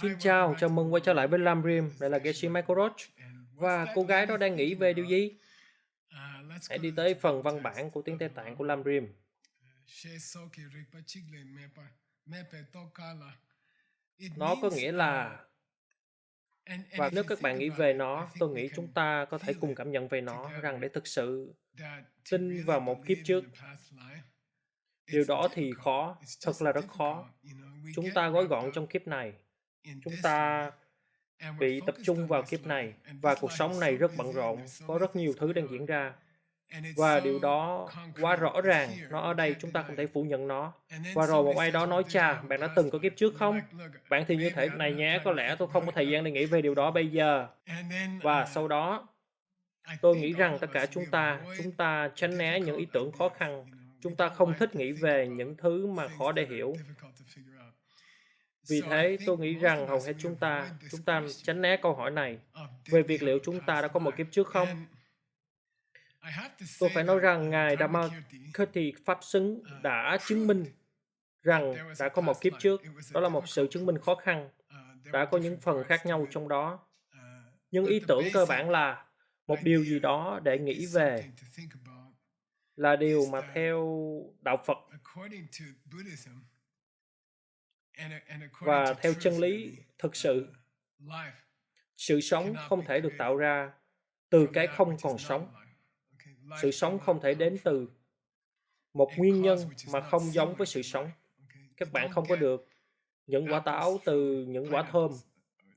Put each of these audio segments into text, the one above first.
Xin chào, chào mừng quay trở lại với Lam Rim. Đây là nghệ sĩ Michael Roach. Và cô gái đó đang nghĩ về điều gì? Hãy đi tới phần văn bản của tiếng Tây Tạng của Lam Rim. Nó có nghĩa là, và nếu các bạn nghĩ về nó, tôi nghĩ chúng ta có thể cùng cảm nhận về nó, rằng để thực sự tin vào một kiếp trước, điều đó thì khó, thật là rất khó. Chúng ta gói gọn trong kiếp này. Chúng ta bị tập trung vào kiếp này, và cuộc sống này rất bận rộn, có rất nhiều thứ đang diễn ra. Và điều đó quá rõ ràng, nó ở đây, chúng ta không thể phủ nhận nó. Và rồi một ai đó nói, chà, bạn đã từng có kiếp trước không? Bạn thì như thế này nhé, có lẽ tôi không có thời gian để nghĩ về điều đó bây giờ. Và sau đó, tôi nghĩ rằng tất cả chúng ta tránh né những ý tưởng khó khăn. Chúng ta không thích nghĩ về những thứ mà khó để hiểu. Vì thế, tôi nghĩ rằng hầu hết chúng ta tránh né câu hỏi này về việc liệu chúng ta đã có một kiếp trước không? Tôi phải nói rằng Ngài Dhammakirti Pháp Xứng đã chứng minh rằng đã có một kiếp trước. Đó là một sự chứng minh khó khăn. Đã có những phần khác nhau trong đó. Nhưng ý tưởng cơ bản là một điều gì đó để nghĩ về, là điều mà theo Đạo Phật và theo chân lý thực sự sống không thể được tạo ra từ cái không còn sống. Sự sống không thể đến từ một nguyên nhân mà không giống với sự sống. Các bạn không có được những quả táo từ những quả thơm.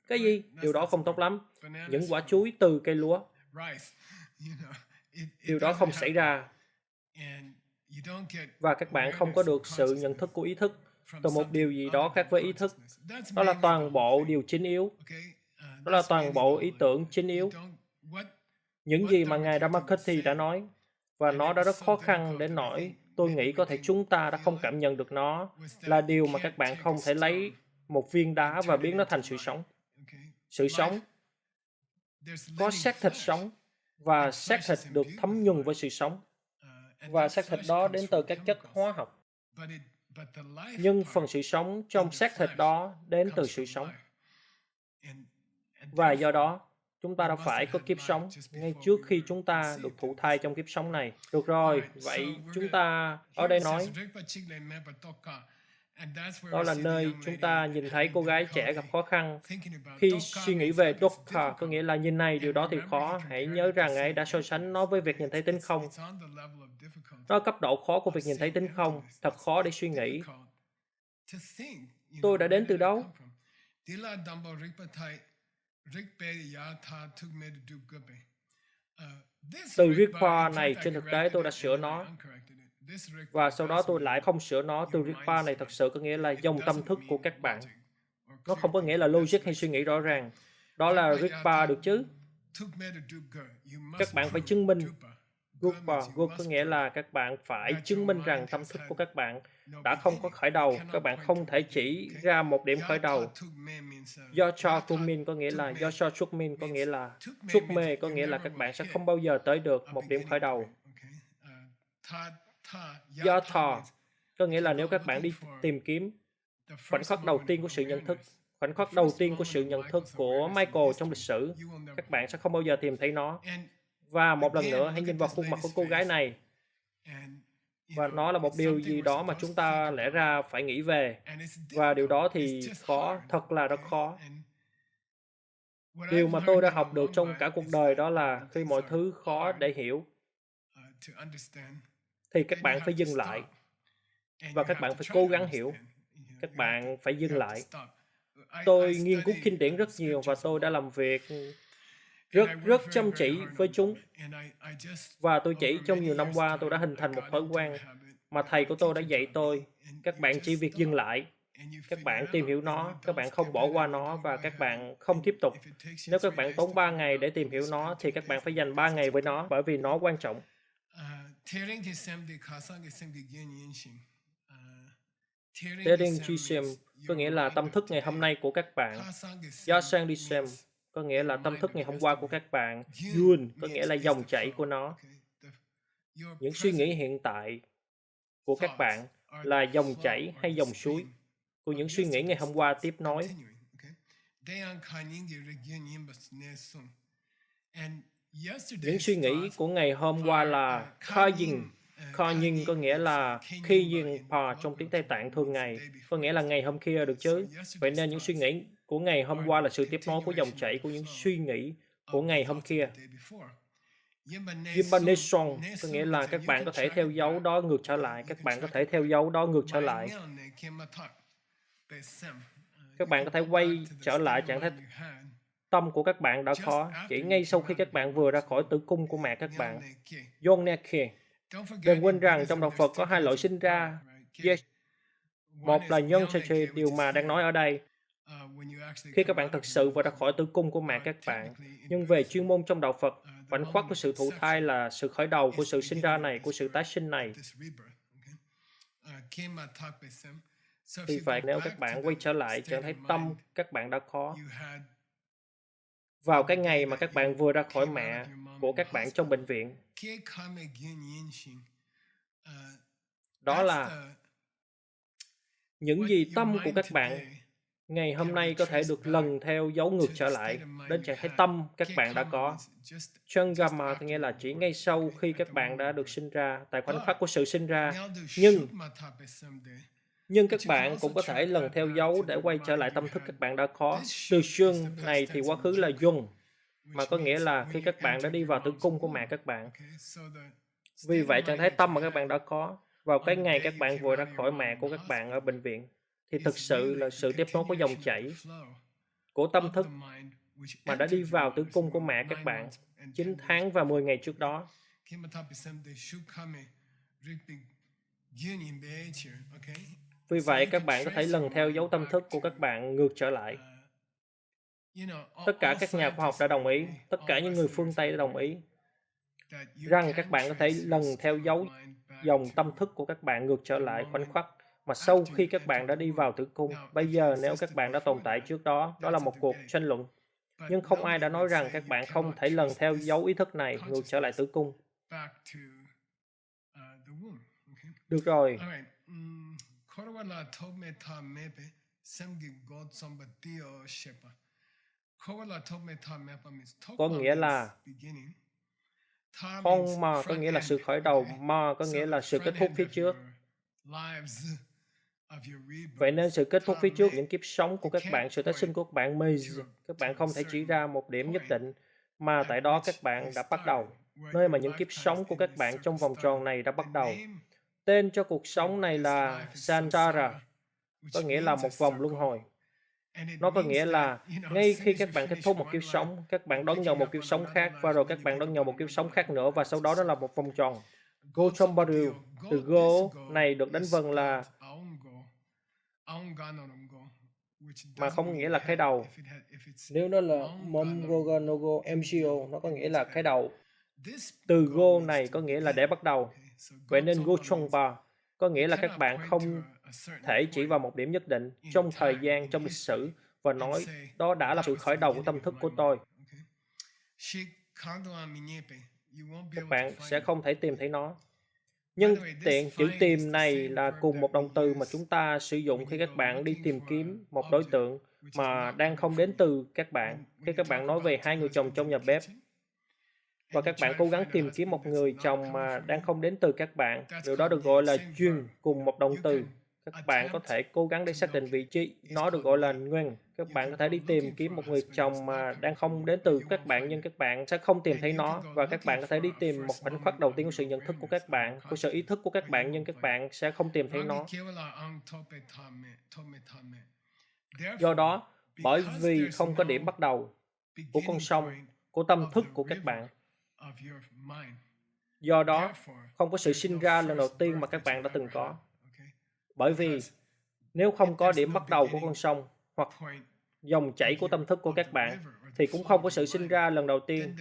Cái gì? Điều đó không tốt lắm. Những quả chuối từ cây lúa. Điều đó không xảy ra. Và các bạn không có được sự nhận thức của ý thức từ một điều gì đó khác với ý thức. Đó là toàn bộ điều chính yếu. Đó là toàn bộ ý tưởng chính yếu. Những gì mà Ngài Dhammakirti đã nói, và nó đã rất khó khăn đến nỗi tôi nghĩ có thể chúng ta đã không cảm nhận được nó, là điều mà các bạn không thể lấy một viên đá và biến nó thành sự sống. Sự sống có xác thịt sống, và xác thịt được thấm nhuần với sự sống, và xác thịt đó đến từ các chất hóa học. Nhưng phần sự sống trong xác thịt đó đến từ sự sống. Và do đó, chúng ta đã phải có kiếp sống ngay trước khi chúng ta được thụ thai trong kiếp sống này. Được rồi, vậy chúng ta ở đây nói, đó là nơi chúng ta nhìn thấy cô gái trẻ gặp khó khăn. Khi suy nghĩ về dukkha, có nghĩa là nhìn này, điều đó thì khó. Hãy nhớ rằng ấy đã so sánh nó với việc nhìn thấy tính không. Nó ở cấp độ khó của việc nhìn thấy tính không, thật khó để suy nghĩ. Tôi đã đến từ đâu? Từ Rigpa này, trên thực tế tôi đã sửa nó. Và sau đó tôi lại không sửa nó. Từ Rigpa này thật sự có nghĩa là dòng tâm thức của các bạn. Nó không có nghĩa là logic hay suy nghĩ rõ ràng. Đó là Rigpa được chứ? Các bạn phải chứng minh. Rupa có nghĩa là các bạn phải chứng minh rằng tâm thức của các bạn đã không có khởi đầu. Các bạn không thể chỉ ra một điểm khởi đầu. Yasha Tumin có nghĩa là Yasha Chukmin có nghĩa là Chukme có nghĩa là các bạn sẽ không bao giờ tới được một điểm khởi đầu. Yatha có nghĩa là nếu các bạn đi tìm kiếm khoảnh khắc đầu tiên của sự nhận thức, khoảnh khắc đầu tiên của sự nhận thức của Michael trong lịch sử, các bạn sẽ không bao giờ tìm thấy nó. Và một lần nữa, hãy nhìn vào khuôn mặt của cô gái này. Và nó là một điều gì đó mà chúng ta lẽ ra phải nghĩ về. Và điều đó thì khó, thật là rất khó. Điều mà tôi đã học được trong cả cuộc đời đó là khi mọi thứ khó để hiểu, thì các bạn phải dừng lại. Và các bạn phải cố gắng hiểu. Các bạn phải dừng lại. Tôi nghiên cứu kinh điển rất nhiều và tôi đã làm việc rất chăm chỉ với chúng. Và tôi chỉ trong nhiều năm qua tôi đã hình thành một thói quen mà thầy của tôi đã dạy tôi. Các bạn chỉ việc dừng lại. Các bạn tìm hiểu nó, các bạn không bỏ qua nó và các bạn không tiếp tục. Nếu các bạn tốn 3 ngày để tìm hiểu nó thì các bạn phải dành 3 ngày với nó bởi vì nó quan trọng. Tering Jisem có nghĩa là tâm thức ngày hôm nay của các bạn. Yasang Disem có nghĩa là tâm thức ngày hôm qua của các bạn. Yun có nghĩa là dòng chảy của nó. Những suy nghĩ hiện tại của các bạn là dòng chảy hay dòng suối của những suy nghĩ ngày hôm qua tiếp nối. Những suy nghĩ của ngày hôm qua là Khayin. Khayin có nghĩa là Khayin Pa trong tiếng Tây Tạng thường ngày, có nghĩa là ngày hôm kia được chứ. Vậy nên những suy nghĩ của ngày hôm qua là sự tiếp nối của dòng chảy của những suy nghĩ của ngày hôm kia. Yimbaneson có nghĩa là các bạn có thể theo dấu đó ngược trở lại. Các bạn có thể theo dấu đó ngược trở lại. Các bạn có thể quay trở lại trạng thái tâm của các bạn đã có chỉ ngay sau khi các bạn vừa ra khỏi tử cung của mẹ các bạn. Yonneke. Đừng quên rằng trong đạo Phật có hai loại sinh ra. Yes. Một là nhân Sache, điều mà đang nói ở đây. Khi các bạn thực sự vừa ra khỏi tử cung của mẹ các bạn. Nhưng về chuyên môn trong đạo Phật, khoảnh khắc của sự thụ thai là sự khởi đầu của sự sinh ra này, của sự tái sinh này. Vì vậy, nếu các bạn quay trở lại trạng thái tâm các bạn đã có, vào cái ngày mà các bạn vừa ra khỏi mẹ của các bạn trong bệnh viện, đó là những gì tâm của các bạn ngày hôm nay có thể được lần theo dấu ngược trở lại đến trạng thái tâm các bạn đã có. Changama có nghĩa là chỉ ngay sau khi các bạn đã được sinh ra, tại khoảnh khắc của sự sinh ra. Nhưng các bạn cũng có thể lần theo dấu để quay trở lại tâm thức các bạn đã có. Từ xương này thì quá khứ là dung, mà có nghĩa là khi các bạn đã đi vào tử cung của mẹ các bạn. Vì vậy, trạng thái tâm mà các bạn đã có vào cái ngày các bạn vừa ra khỏi mẹ của các bạn ở bệnh viện thì thực sự là sự tiếp nối của dòng chảy của tâm thức mà đã đi vào tử cung của mẹ các bạn 9 tháng và 10 ngày trước đó. Vì vậy, các bạn có thể lần theo dấu tâm thức của các bạn ngược trở lại. Tất cả các nhà khoa học đã đồng ý, tất cả những người phương Tây đã đồng ý rằng các bạn có thể lần theo dấu dòng tâm thức của các bạn ngược trở lại khoảnh khắc mà sau khi các bạn đã đi vào tử cung. Bây giờ, nếu các bạn đã tồn tại trước đó, đó là một cuộc tranh luận. Nhưng không ai đã nói rằng các bạn không thể lần theo dấu ý thức này ngược trở lại tử cung. Được rồi. Có nghĩa là Hong Ma có nghĩa là sự khởi đầu, Ma có nghĩa là sự kết thúc phía trước. Vậy nên sự kết thúc phía trước những kiếp sống của các bạn, sự tái sinh của các bạn, các bạn không thể chỉ ra một điểm nhất định, mà tại đó các bạn đã bắt đầu, nơi mà những kiếp sống của các bạn trong vòng tròn này đã bắt đầu. Tên cho cuộc sống này là Samsara, có nghĩa là một vòng luân hồi. Nó có nghĩa là ngay khi các bạn kết thúc một kiếp sống, các bạn đón nhận một kiếp sống khác, và rồi các bạn đón nhận một kiếp sống khác nữa, và sau đó đó là một vòng tròn. Gochombaru, từ Go này được đánh vần là mà không nghĩa là cái đầu. Nếu nó là Momgoganogo MCO, nó có nghĩa là cái đầu. Từ Go này có nghĩa là để bắt đầu. Vậy nên Gochongpa có nghĩa là các bạn không thể chỉ vào một điểm nhất định trong thời gian, trong lịch sử và nói đó đã là sự khởi đầu của tâm thức của tôi. Các bạn sẽ không thể tìm thấy nó. Nhân tiện, chữ tìm này là cùng một động từ mà chúng ta sử dụng khi các bạn đi tìm kiếm một đối tượng mà đang không đến từ các bạn. Khi các bạn nói về hai người chồng trong nhà bếp, và các bạn cố gắng tìm kiếm một người chồng mà đang không đến từ các bạn, điều đó được gọi là duyên cùng một động từ. Các bạn có thể cố gắng để xác định vị trí, nó được gọi là nguyên. Các bạn có thể đi tìm kiếm một người chồng mà đang không đến từ các bạn, nhưng các bạn sẽ không tìm thấy nó. Và các bạn có thể đi tìm một khoảnh khắc đầu tiên của sự nhận thức của các bạn, của sự ý thức của các bạn, nhưng các bạn sẽ không tìm thấy nó. Do đó, bởi vì không có điểm bắt đầu của con sông, của tâm thức của các bạn, do đó không có sự sinh ra lần đầu tiên mà các bạn đã từng có. Bởi vì nếu không có điểm bắt đầu của con sông hoặc dòng chảy của tâm thức của các bạn thì cũng không có sự sinh ra lần đầu tiên.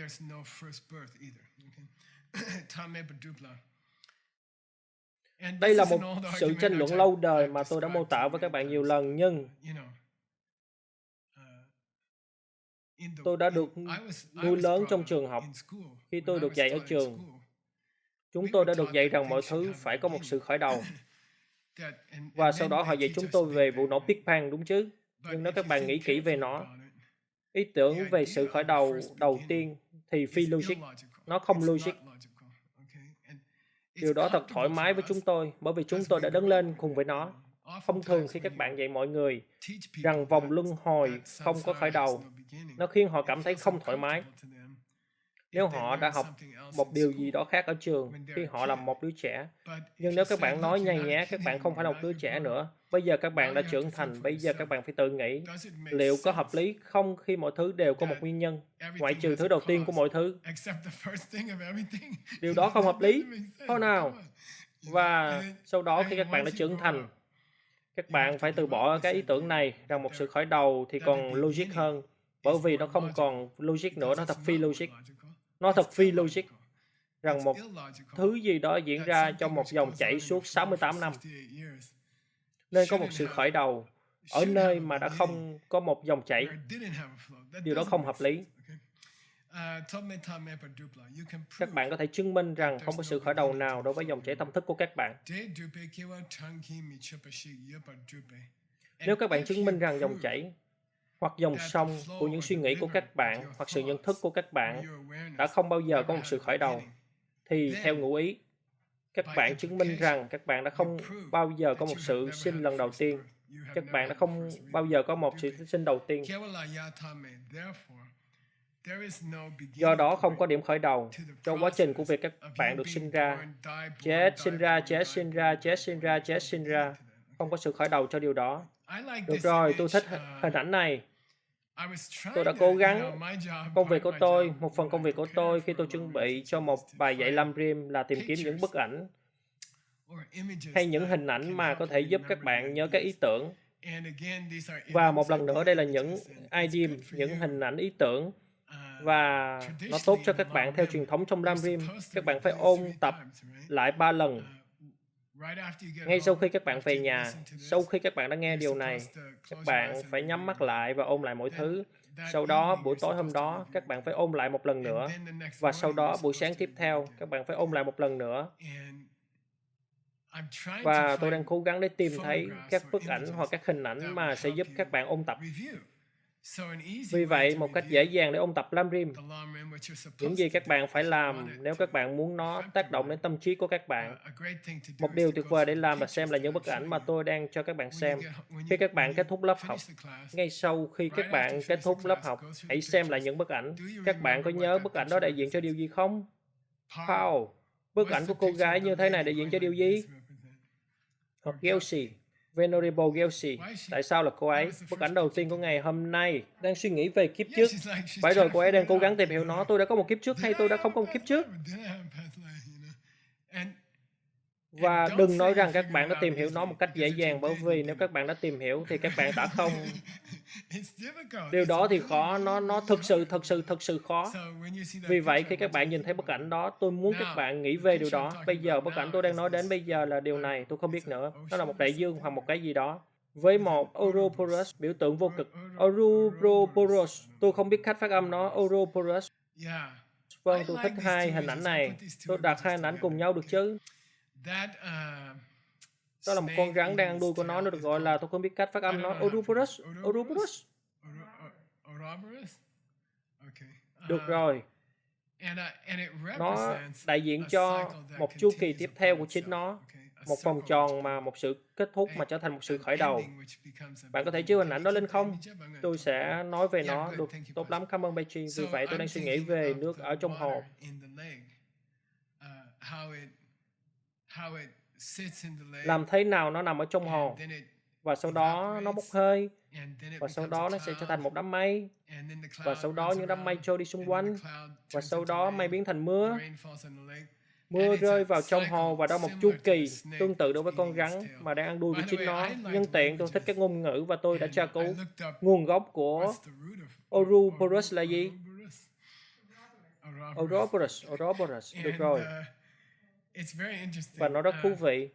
Đây là một sự tranh luận lâu đời mà tôi đã mô tả với các bạn nhiều lần, nhưng tôi đã được nuôi lớn trong trường học. Khi tôi được dạy ở trường, chúng tôi đã được dạy rằng mọi thứ phải có một sự khởi đầu. Và sau đó họ dạy chúng tôi về vụ nổ Big Bang, đúng chứ? Nhưng nếu các bạn nghĩ kỹ về nó, Ý tưởng về sự khởi đầu đầu tiên thì phi logic, nó không logic. Điều đó thật thoải mái với chúng tôi, bởi vì chúng tôi đã đứng lên cùng với nó. Thông thường khi các bạn dạy mọi người rằng vòng luân hồi không có khởi đầu, nó khiến họ cảm thấy không thoải mái. Nếu họ đã học một điều gì đó khác ở trường khi họ là một đứa trẻ. Nhưng nếu các bạn nói nhây nhé, các bạn không phải là một đứa trẻ nữa. Bây giờ các bạn đã trưởng thành, bây giờ các bạn phải tự nghĩ, liệu có hợp lý không khi mọi thứ đều có một nguyên nhân, ngoại trừ thứ đầu tiên của mọi thứ. Điều đó không hợp lý. Thôi nào. Và sau đó khi các bạn đã trưởng thành, các bạn phải từ bỏ cái ý tưởng này rằng một sự khởi đầu thì còn logic hơn, bởi vì nó không còn logic nữa, nó thật phi logic. Nó thật phi logic rằng một thứ gì đó diễn ra trong một dòng chảy suốt 68 năm. Nên có một sự khởi đầu ở nơi mà đã không có một dòng chảy. Điều đó không hợp lý. Các bạn có thể chứng minh rằng không có sự khởi đầu nào đối với dòng chảy tâm thức của các bạn. Nếu các bạn chứng minh rằng dòng chảy hoặc dòng sông của những suy nghĩ của các bạn hoặc sự nhận thức của các bạn đã không bao giờ có một sự khởi đầu, thì theo ngụ ý, các bạn chứng minh rằng các bạn đã không bao giờ có một sự sinh lần đầu tiên. Các bạn đã không bao giờ có một sự sinh đầu tiên. Do đó không có điểm khởi đầu cho quá trình của việc các bạn được sinh ra. Chết, sinh ra, chết, sinh ra, chết, sinh ra, chết, sinh ra. Không có sự khởi đầu cho điều đó. Được rồi, tôi thích hình ảnh này. Tôi đã cố gắng. Công việc của tôi, một phần công việc của tôi khi tôi chuẩn bị cho một bài dạy Lamrim là tìm kiếm những bức ảnh hay những hình ảnh mà có thể giúp các bạn nhớ các ý tưởng. Và một lần nữa, đây là những idiom, những hình ảnh ý tưởng. Và nó tốt cho các bạn theo truyền thống trong Lamrim. Các bạn phải ôn tập lại 3 lần. Ngay sau khi các bạn về nhà, sau khi các bạn đã nghe điều này, các bạn phải nhắm mắt lại và ôn lại mọi thứ. Sau đó, buổi tối hôm đó, các bạn phải ôn lại một lần nữa. Và sau đó, buổi sáng tiếp theo, các bạn phải ôn lại một lần nữa. Và tôi đang cố gắng để tìm thấy các bức ảnh hoặc các hình ảnh mà sẽ giúp các bạn ôn tập. Vì vậy, một cách dễ dàng để ôn tập Lamrim, những gì các bạn phải làm nếu các bạn muốn nó tác động đến tâm trí của các bạn. Một điều tuyệt vời để làm là xem lại những bức ảnh mà tôi đang cho các bạn xem. Khi các bạn kết thúc lớp học, ngay sau khi các bạn kết thúc lớp học, hãy xem lại những bức ảnh. Các bạn có nhớ bức ảnh đó đại diện cho điều gì không? Paul, bức ảnh của cô gái như thế này đại diện cho điều gì? Hoặc Gelsey, Venerable Gelsey. Tại sao là cô ấy? Bức ảnh đầu tiên của ngày hôm nay đang suy nghĩ về kiếp trước. Phải rồi, cô ấy đang cố gắng tìm hiểu nó. Tôi đã có một kiếp trước hay tôi đã không có một kiếp trước? Và đừng nói rằng các bạn đã tìm hiểu nó một cách dễ dàng, bởi vì nếu các bạn đã tìm hiểu thì các bạn đã không. Điều đó thì khó, nó thực sự khó. Vì vậy, khi các bạn nhìn thấy bức ảnh đó, tôi muốn các bạn nghĩ về điều đó. Bây giờ, bức ảnh tôi đang nói đến bây giờ là điều này, tôi không biết nữa. Nó là một đại dương hoặc một cái gì đó. Với một Ouroboros, biểu tượng vô cực. Ouroboros, tôi không biết cách phát âm nó, Ouroboros. Vâng, tôi thích hai hình ảnh này. Tôi đặt hai hình ảnh cùng nhau được chứ? Đó là một con rắn đang ăn đuôi của nó được gọi là, tôi không biết cách phát âm nó, Ouroboros. Ouroboros. Được rồi. Nó đại diện cho một chu kỳ tiếp theo của chính nó, một vòng tròn mà một sự kết thúc mà trở thành một sự khởi đầu. Bạn có thể chiếu hình ảnh đó lên không? Tôi sẽ nói về nó. Được, tốt lắm, cảm ơn Beiji. Vì vậy tôi đang suy nghĩ về nước ở trong hồ. Làm thế nào nó nằm ở trong hồ, và sau đó nó bốc hơi, và sau đó nó sẽ trở thành một đám mây, và sau đó những đám mây trôi đi xung quanh, và sau đó mây biến thành mưa. Mưa rơi vào trong hồ, và đó một chu kỳ tương tự đối với con rắn mà đang ăn đuôi của chính nó. Nhân tiện, tôi thích cái ngôn ngữ và tôi đã tra cứu nguồn gốc của Ouroboros là gì? Ouroboros, được rồi. Và nó rất thú vị.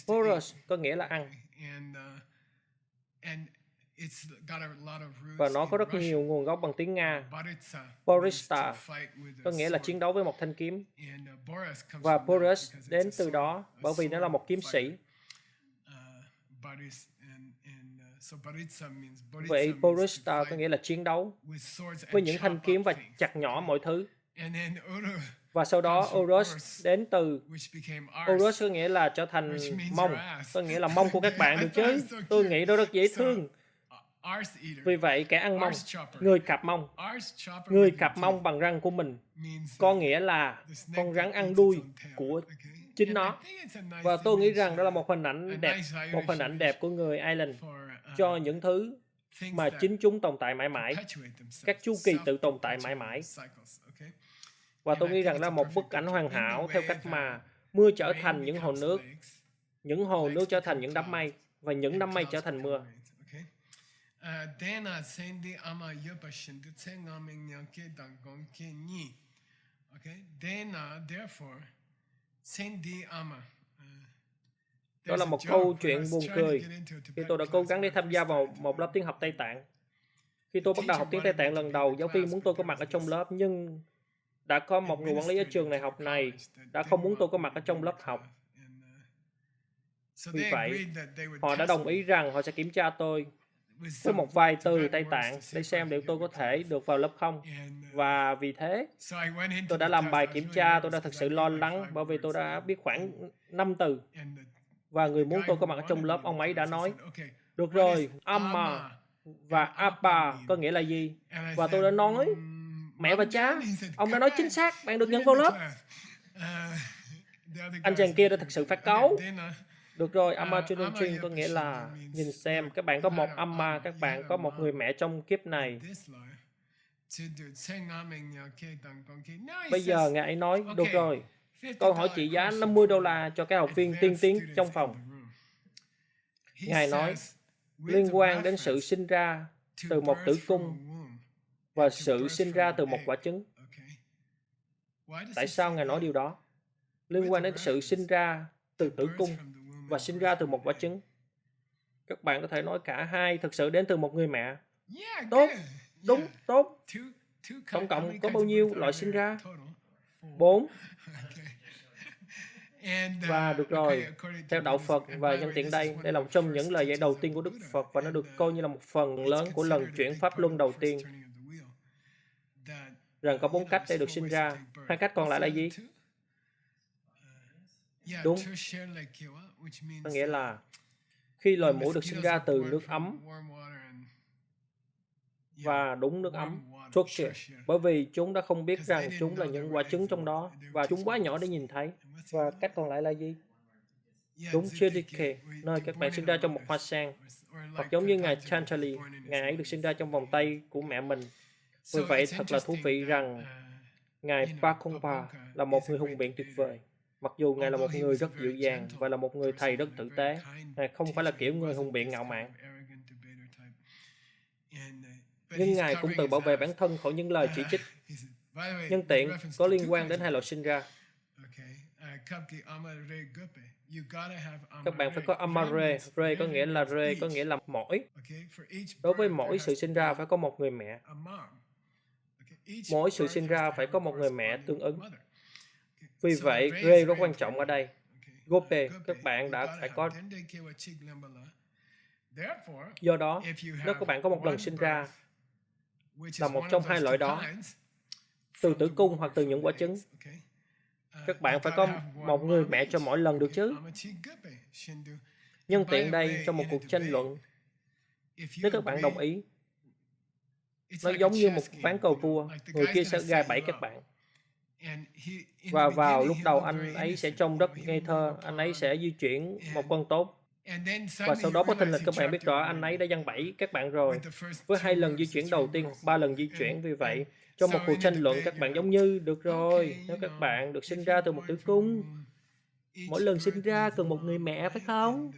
Boros có nghĩa là ăn. Và nó có rất nhiều nguồn gốc bằng tiếng Nga. Borista có nghĩa là chiến đấu với một thanh kiếm. Và Boris đến từ đó bởi vì nó là một kiếm sĩ. Vậy Porista có nghĩa là chiến đấu với những thanh kiếm và chặt nhỏ mọi thứ. Và sau đó Oros đến từ Oros có nghĩa là trở thành mông, có nghĩa là mông của các bạn được chứ. Tôi nghĩ đó rất dễ thương. Vì vậy kẻ ăn mông, người cạp mông bằng răng của mình, có nghĩa là con rắn ăn đuôi của chính nó. Và tôi nghĩ rằng đó là một hình ảnh đẹp của người Ireland cho những thứ mà chính chúng tồn tại mãi mãi, các chu kỳ tự tồn tại mãi mãi. Và tôi nghĩ rằng đó là một bức ảnh hoàn hảo theo cách mà mưa trở thành những hồ nước trở thành những đám mây, và những đám mây trở thành mưa. Đó là một câu chuyện buồn cười khi tôi đã cố gắng để tham gia vào một lớp tiếng học Tây Tạng. Khi tôi bắt đầu học tiếng Tây Tạng lần đầu, giáo viên muốn tôi có mặt ở trong lớp, nhưng đã có một người quản lý ở trường đại học này đã không muốn tôi có mặt ở trong lớp học. Vì vậy, họ đã đồng ý rằng họ sẽ kiểm tra tôi với một vài từ Tây Tạng để xem liệu tôi có thể được vào lớp không. Và vì thế, tôi đã làm bài kiểm tra. Tôi đã thực sự lo lắng bởi vì tôi đã biết khoảng 5 từ. Và người muốn tôi có mặt ở trong lớp, ông ấy đã nói, được rồi, Amma và Appa có nghĩa là gì? Và tôi đã nói, mẹ và cha. Ông đã nói chính xác, bạn được nhận vào lớp. Anh chàng kia đã thực sự phát cáu. Được rồi, Amma Chudunjin có nghĩa là nhìn xem, các bạn có một Amma, các bạn có một người mẹ trong kiếp này. Bây giờ ngài ấy nói, được rồi, câu hỏi trị giá $50 cho các học viên tiên tiến trong phòng. Ngài nói, liên quan đến sự sinh ra từ một tử cung và sự sinh ra từ một quả trứng. Tại sao Ngài nói điều đó? Liên quan đến sự sinh ra từ tử cung và sinh ra từ một quả trứng. Các bạn có thể nói cả hai thực sự đến từ một người mẹ. Tốt, đúng, tốt. Tổng cộng có bao nhiêu loại sinh ra? 4. Và được rồi, theo đạo Phật và nhân tiện đây là một trong những lời dạy đầu tiên của Đức Phật, và nó được coi như là một phần lớn của lần chuyển pháp luân đầu tiên, rằng có 4 cách để được sinh ra. 2 cách còn lại là gì? Đúng, có nghĩa là khi loài muỗi được sinh ra từ nước ấm và đúng nước ấm, bởi vì chúng đã không biết rằng chúng là những quả trứng trong đó, và chúng quá nhỏ để nhìn thấy. Và cách còn lại là gì? Đúng, Chidike, nơi các bạn sinh ra trong một hoa sen, hoặc giống như ngài Chantali, ngài ấy được sinh ra trong vòng tay của mẹ mình. Vì vậy, thật là thú vị rằng ngài Pakompa là một người hùng biện tuyệt vời. Mặc dù ngài là một người rất dịu dàng và là một người thầy rất tử tế, ngài không phải là kiểu người hùng biện ngạo mạn. Nhưng ngài cũng tự bảo vệ bản thân khỏi những lời chỉ trích. Nhân tiện, có liên quan đến 2 loại sinh ra. Các bạn phải có Amare. Re có nghĩa là mỗi. Đối với mỗi sự sinh ra phải có một người mẹ. Mỗi sự sinh ra phải có một người mẹ tương ứng. Vì vậy, Re rất quan trọng ở đây. Gope, các bạn đã phải có. Do đó, nếu các bạn có một lần sinh ra là một trong 2 loại đó, từ tử cung hoặc từ những quả trứng, các bạn phải có một người mẹ cho mỗi lần được chứ. Nhân tiện đây, trong một cuộc tranh luận, nếu các bạn đồng ý, nó giống như một ván cờ vua, người kia sẽ gài bẫy các bạn. Và vào lúc đầu anh ấy sẽ trông rất ngây thơ, anh ấy sẽ di chuyển một con tốt. Và sau đó bất thình lình các bạn biết rõ anh ấy đã giăng bẫy các bạn rồi, với 2 lần di chuyển đầu tiên hoặc 3 lần di chuyển. Vì vậy, trong một cuộc tranh luận, các bạn giống như, được rồi, nếu các bạn được sinh ra từ một tử cung, mỗi lần sinh ra cần một người mẹ, phải không?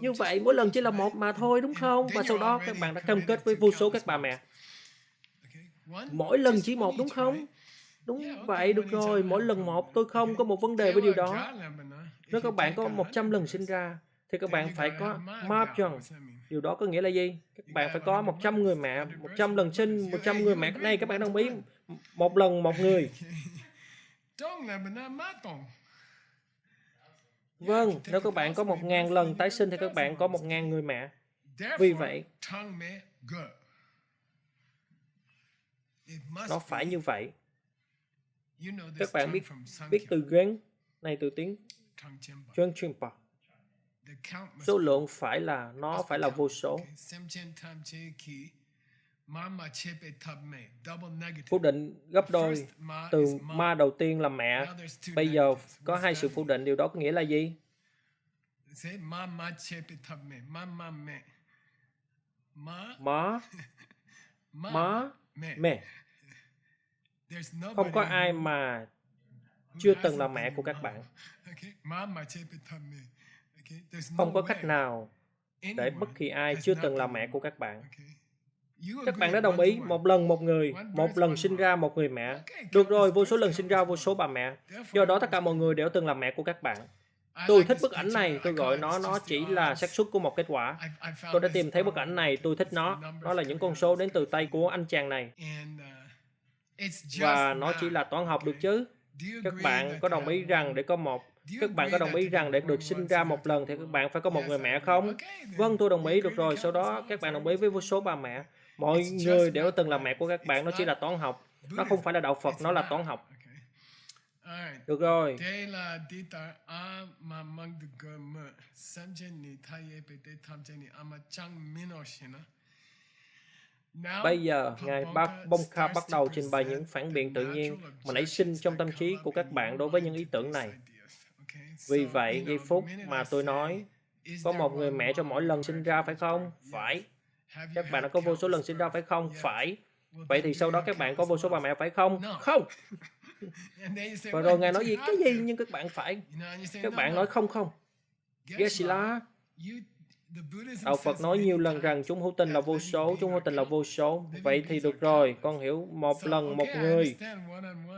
Như vậy, mỗi lần chỉ là một mà thôi, đúng không? Và sau đó các bạn đã cam kết với vô số các bà mẹ. Mỗi lần chỉ một, đúng không? Đúng vậy, được rồi, mỗi lần một, tôi không có một vấn đề với điều đó. Nếu các bạn có 100 lần sinh ra, thì các bạn phải có Mahjong. Điều đó có nghĩa là gì? Các bạn phải có 100 người mẹ, 100 lần sinh, 100 người mẹ. Cái này các bạn đồng ý, một lần một người. Vâng, nếu các bạn có 1.000 lần tái sinh thì các bạn có 1.000 người mẹ. Vì vậy, nó phải như vậy. Các bạn biết từ gen này từ tiếng Chönchimpa. Số lượng nó phải là vô số. Phủ định gấp đôi. Từ ma đầu tiên là mẹ. Bây giờ có hai sự phủ định. Điều đó có nghĩa là gì? Má, mẹ. Không có ai mà chưa từng là mẹ của các bạn. Không có cách nào để bất kỳ ai chưa từng là mẹ của các bạn. Các bạn đã đồng ý một lần một người, một lần sinh ra một người mẹ. Được rồi, vô số lần sinh ra vô số bà mẹ. Do đó tất cả mọi người đều từng là mẹ của các bạn. Tôi thích bức ảnh này, tôi gọi nó chỉ là xác suất của một kết quả. Tôi đã tìm thấy bức ảnh này, tôi thích nó. Nó là những con số đến từ tay của anh chàng này. Và nó chỉ là toán học được chứ. Các bạn có đồng ý rằng để được sinh ra một lần thì các bạn phải có một người mẹ không? Vâng, tôi đồng ý, được rồi. Sau đó các bạn đồng ý với vô số bà mẹ. Mọi người đều từng là mẹ của các bạn, nó chỉ là toán học. Nó không phải là đạo Phật, nó là toán học. Được rồi. Bây giờ, Ngài Bongka bắt đầu trình bày những phản biện tự nhiên mà nảy sinh trong tâm trí của các bạn đối với những ý tưởng này. Vì vậy, giây phút mà tôi nói, có một người mẹ cho mỗi lần sinh ra phải không? Phải. Các bạn đã có vô số lần sinh ra phải không? Phải. Vậy thì sau đó các bạn có vô số bà mẹ phải không? Không. Và rồi Ngài nói gì? Cái gì? Nhưng các bạn phải. Các bạn nói không không. Geshe-la. Đạo Phật nói nhiều lần rằng chúng hữu tình là vô số, chúng hữu tình là vô số. Vậy thì được rồi, con hiểu một lần một người.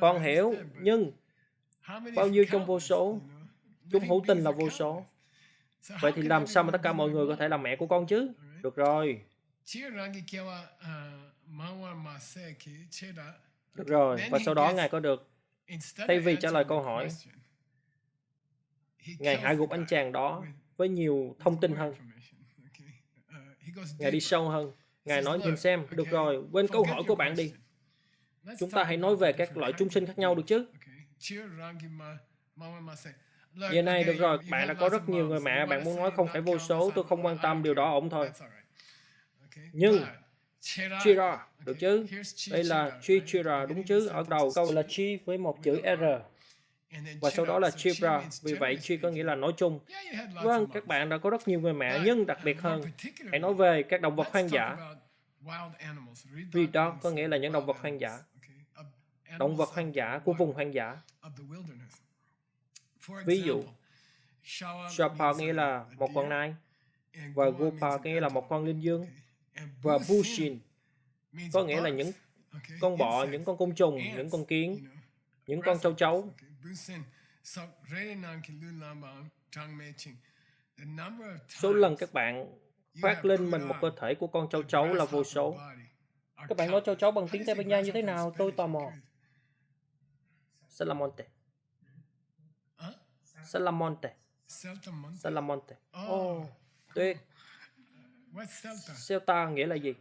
Con hiểu, nhưng bao nhiêu trong vô số? Chúng hữu tình là vô số. Vậy thì làm sao mà tất cả mọi người có thể là mẹ của con chứ? Được rồi. Được rồi, và sau đó Ngài có được, thay vì trả lời câu hỏi, Ngài hạ gục anh chàng đó với nhiều thông tin hơn. Ngài đi sâu hơn. Ngài nói, nhìn xem, được rồi, quên câu hỏi của bạn đi. Chúng ta hãy nói về các loại chúng sinh khác nhau được chứ? Giờ này, được rồi, bạn đã có rất nhiều người mẹ, bạn muốn nói không phải vô số, tôi không quan tâm, điều đó ổn thôi. Nhưng, Chira, được chứ? Đây là Chira, đúng chứ? Ở đầu câu là Chi với một chữ R. Và sau đó là Chira, vì vậy Chi có nghĩa là nói chung. Vâng, các bạn đã có rất nhiều người mẹ, nhưng đặc biệt hơn, hãy nói về các động vật hoang dã. Vì đó có nghĩa là những động vật hoang dã. Động vật hoang dã của vùng hoang dã. Ví dụ, Shapa nghĩa là một con nai, và Gopa nghĩa là một con linh dương, và Bushin có nghĩa là những con bọ, những con côn trùng, những con kiến, những con châu chấu. Số lần các bạn khoác lên mình một cơ thể của con châu chấu là vô số. Các bạn nói châu chấu bằng tiếng Tây Ban Nha như thế nào? Tôi tò mò. Salamonte. Salamonte. Salamonte. Tuyệt. Celta nghĩa là gì?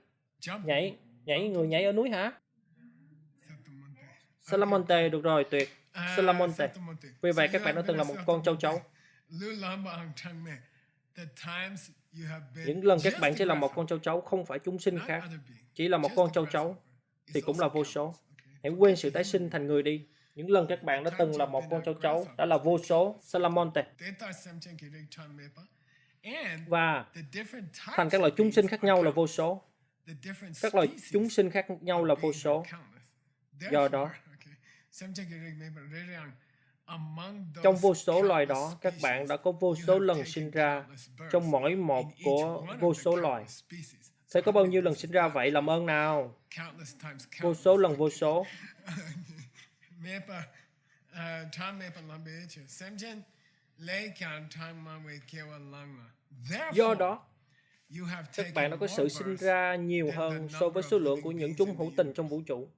Nhảy. Người nhảy ở núi hả? Salamonte, được rồi, tuyệt. Salamonte. Vì vậy các bạn đã từng là một con châu chấu. Những lần các bạn chỉ là một con châu chấu, không phải chúng sinh khác, chỉ là một con châu chấu, thì cũng là vô số. Hãy quên sự tái sinh thành người đi. Những lần các bạn đã từng là một con châu chấu, đã là vô số. Salamonte. Và thành các loại chúng sinh khác nhau là vô số. Các loại chúng sinh khác nhau là vô số. Do đó, trong vô số loài đó, các bạn đã có vô số lần sinh ra trong mỗi một của vô số loài. Thế có bao nhiêu lần sinh ra vậy? Làm ơn nào. Vô số lần vô số. Do đó, các bạn đã có sự sinh ra nhiều hơn so với số lượng của những chúng hữu tình trong vũ trụ.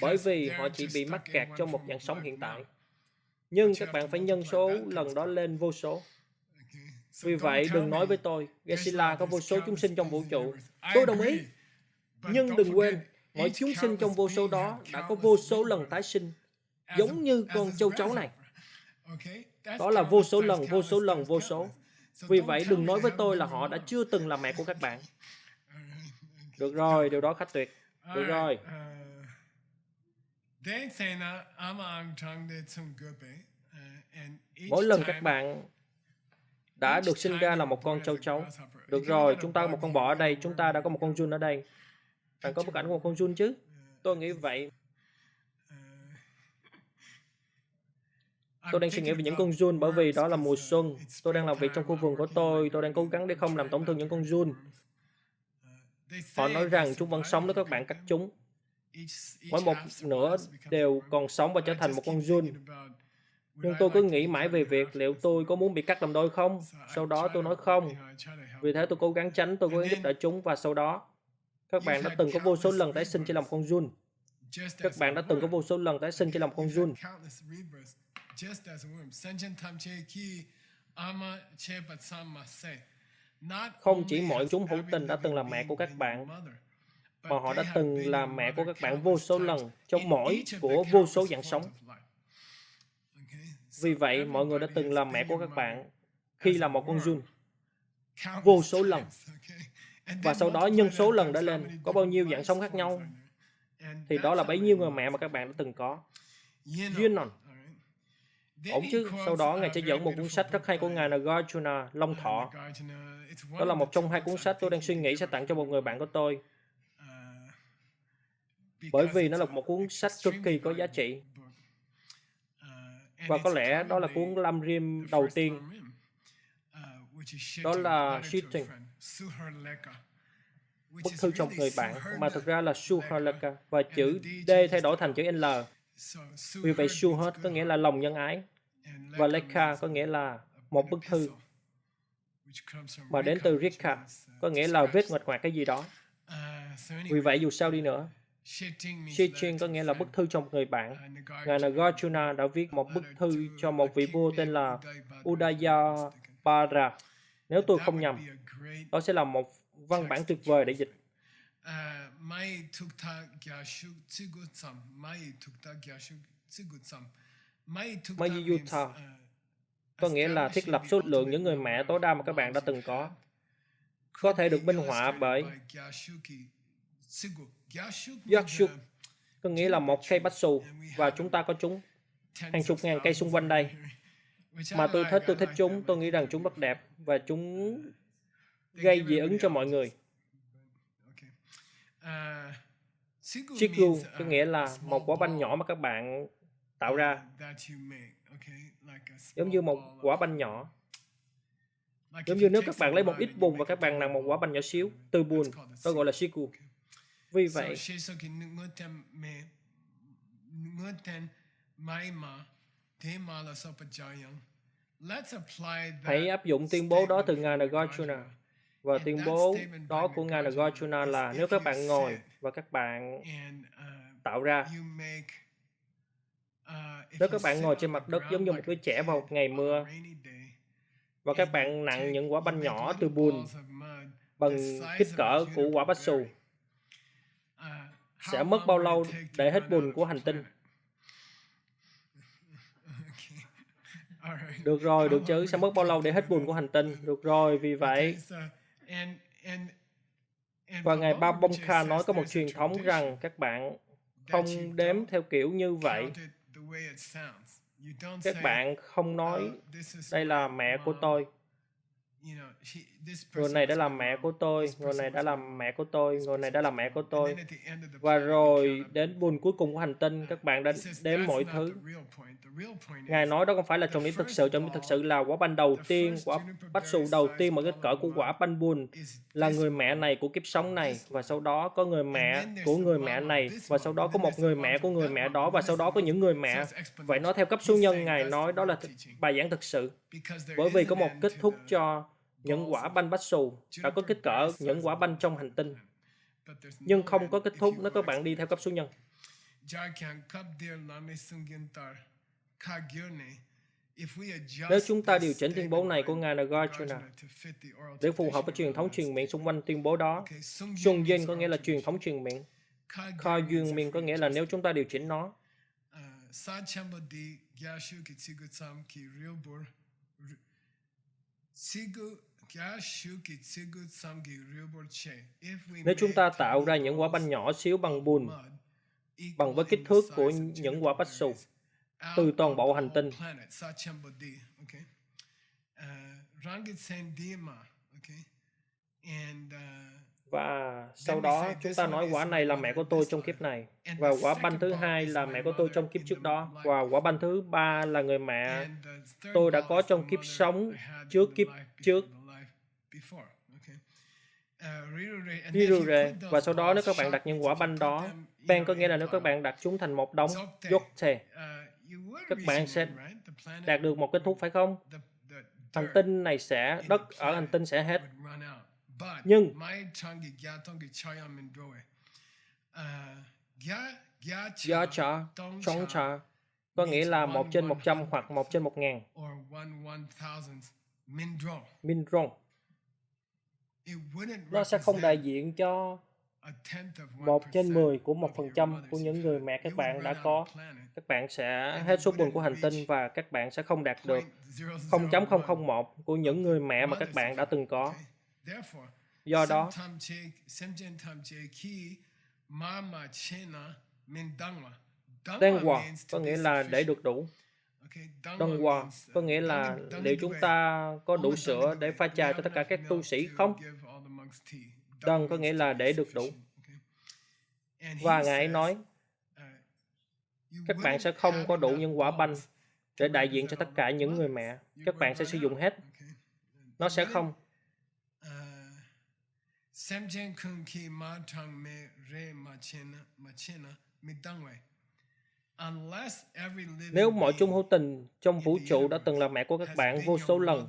Bởi vì họ chỉ bị mắc kẹt trong một dạng sống hiện tại. Nhưng các bạn phải nhân số lần đó lên vô số. Vì vậy, đừng nói với tôi, Geshe-la có vô số chúng sinh trong vũ trụ. Tôi đồng ý. Nhưng đừng quên, mỗi chúng sinh trong vô số đó đã có vô số lần tái sinh, giống như con châu chấu này. Đó là vô số lần, vô số lần, vô số. Vì vậy, đừng nói với tôi là họ đã chưa từng là mẹ của các bạn. Được rồi, điều đó khá tuyệt. Được rồi. Mỗi lần các bạn đã được sinh ra là một con châu chấu. Được rồi, chúng ta có một con bò ở đây, chúng ta đã có một con giun ở đây. Bạn có bức ảnh của một con giun chứ? Tôi nghĩ vậy. Tôi đang suy nghĩ về những con giun bởi vì đó là mùa xuân. Tôi đang làm việc trong khu vườn của tôi đang cố gắng để không làm tổn thương những con giun. Họ nói rằng chúng vẫn sống nếu các bạn cắt chúng. Mỗi một nửa đều còn sống và trở thành một con giun. Nhưng tôi cứ nghĩ mãi về việc liệu tôi có muốn bị cắt làm đôi không? Sau đó tôi nói không. Vì thế tôi cố gắng tránh, tôi cố gắng giúp đỡ chúng và sau đó các bạn đã từng có vô số lần tái sinh chỉ làm con giun. Các bạn đã từng có vô số lần tái sinh chỉ làm con giun. Không chỉ mọi chúng hữu tình đã từng là mẹ của các bạn, mà họ đã từng là mẹ của các bạn vô số lần trong mỗi của vô số dạng sống. Vì vậy, mọi người đã từng làm mẹ của các bạn khi là một con giun vô số lần. Và sau đó nhân số lần đã lên, có bao nhiêu dạng sống khác nhau, thì đó là bấy nhiêu người mẹ mà các bạn đã từng có. Yunon. Ổn chứ, sau đó Ngài sẽ dẫn một cuốn sách rất hay của Ngài Nagarjuna, Long Thọ. Đó là một trong hai cuốn sách tôi đang suy nghĩ sẽ tặng cho một người bạn của tôi. Bởi vì nó là một cuốn sách cực kỳ có giá trị. Và có lẽ đó là cuốn Lam Rim đầu tiên. Đó là Shitting, bức thư cho một người bạn, mà thực ra là Suharlaka, và chữ D thay đổi thành chữ L. Vì vậy Suhat có nghĩa là lòng nhân ái, và Lekha có nghĩa là một bức thư, mà đến từ Rikha, có nghĩa là vết ngoạch ngoạc cái gì đó. Vì vậy dù sao đi nữa, Shitting có nghĩa là bức thư cho một người bạn. Ngài Nagarjuna đã viết một bức thư cho một vị vua tên là Udayapara. Nếu tôi không nhầm, đó sẽ là một văn bản tuyệt vời để dịch. Mayuta có nghĩa là thiết lập số lượng những người mẹ tối đa mà các bạn đã từng có. Có thể được minh họa bởi Yakshuk, có nghĩa là một cây bách xù, và chúng ta có chúng hàng chục ngàn cây xung quanh đây. Mà tôi thích chúng, tôi nghĩ rằng chúng rất đẹp, và chúng gây dị ứng cho mọi người. Chiku có nghĩa là một quả banh nhỏ mà các bạn tạo ra, giống như một quả banh nhỏ. Giống như nếu các bạn lấy một ít bùn và các bạn làm một quả banh nhỏ xíu từ bùn, đó gọi là Chiku. Vì vậy, hãy áp dụng tuyên bố đó từ Ngài Nagarjuna. Và tuyên bố đó của Ngài Nagarjuna là nếu các bạn ngồi và các bạn tạo ra, nếu các bạn ngồi trên mặt đất giống như một đứa trẻ vào một ngày mưa, và các bạn nặn những quả banh nhỏ từ bùn bằng kích cỡ của quả bách xù, sẽ mất bao lâu để hết bùn của hành tinh? Được rồi, được chứ, sẽ mất bao lâu để hết bùn của hành tinh? Được rồi, vì vậy. Và Ngài Babomka nói có một truyền thống rằng các bạn không đếm theo kiểu như vậy. Các bạn không nói, đây là mẹ của tôi. Người này đã làm mẹ của tôi, người này đã làm mẹ của tôi, người này đã làm mẹ của tôi. Và rồi đến bùn cuối cùng của hành tinh, các bạn đã đếm mọi thứ. Ngài nói đó không phải là trọng điểm thực sự. Trọng điểm thực sự là quả banh đầu tiên, quả bách xù đầu tiên mà kích cỡ của quả banh bùn là người mẹ này của kiếp sống này, và sau đó có người mẹ của người mẹ này, và sau đó có một người mẹ của người mẹ đó, và sau đó có những người mẹ. Vậy nói theo cấp số nhân, Ngài nói đó là bài giảng thực sự. Bởi vì có một kết thúc cho những quả banh bách xù đã có kích cỡ những quả banh trong hành tinh, nhưng không có kết thúc nếu các bạn đi theo cấp số nhân. Nếu chúng ta điều chỉnh tuyên bố này của ngài Nagarjuna để phù hợp với truyền thống truyền miệng xung quanh tuyên bố đó, Sungjin có nghĩa là truyền thống truyền miệng, Kagyeongmin có nghĩa là nếu chúng ta điều chỉnh nó. Nếu chúng ta tạo ra những quả banh nhỏ xíu bằng bùn, bằng với kích thước của những quả bách xù, từ toàn bộ hành tinh, và sau đó chúng ta nói quả này là mẹ của tôi trong kiếp này, và quả banh thứ hai là mẹ của tôi trong kiếp trước đó, và quả banh thứ ba là người mẹ tôi đã có trong kiếp sống trước kiếp trước. Và sau đó nếu các bạn đặt những quả banh đó, pen có nghĩa là nếu các bạn đặt chúng thành một đống yokte, các bạn sẽ đạt được một kết thúc, phải không? Hành tinh này đất ở hành tinh sẽ hết. Nhưng Gyacha, Chongcha có nghĩa là 1/100 hoặc 1/1000. Mindron. Nó sẽ không đại diện cho 1/10 của 1% của những người mẹ các bạn đã có. Các bạn sẽ hết số bùn của hành tinh và các bạn sẽ không đạt được 0.001 của những người mẹ mà các bạn đã từng có. Do đó, Dengwa có nghĩa là để được đủ. Dongwa có nghĩa là liệu chúng ta có đủ sữa để pha trà cho tất cả các tu sĩ không? Dong có nghĩa là để được đủ. Và Ngài ấy nói, các bạn sẽ không có đủ những quả banh để đại diện cho tất cả những người mẹ. Các bạn sẽ sử dụng hết. Nó sẽ không. Nếu mọi chung hữu tình trong vũ trụ đã từng là mẹ của các bạn vô số lần,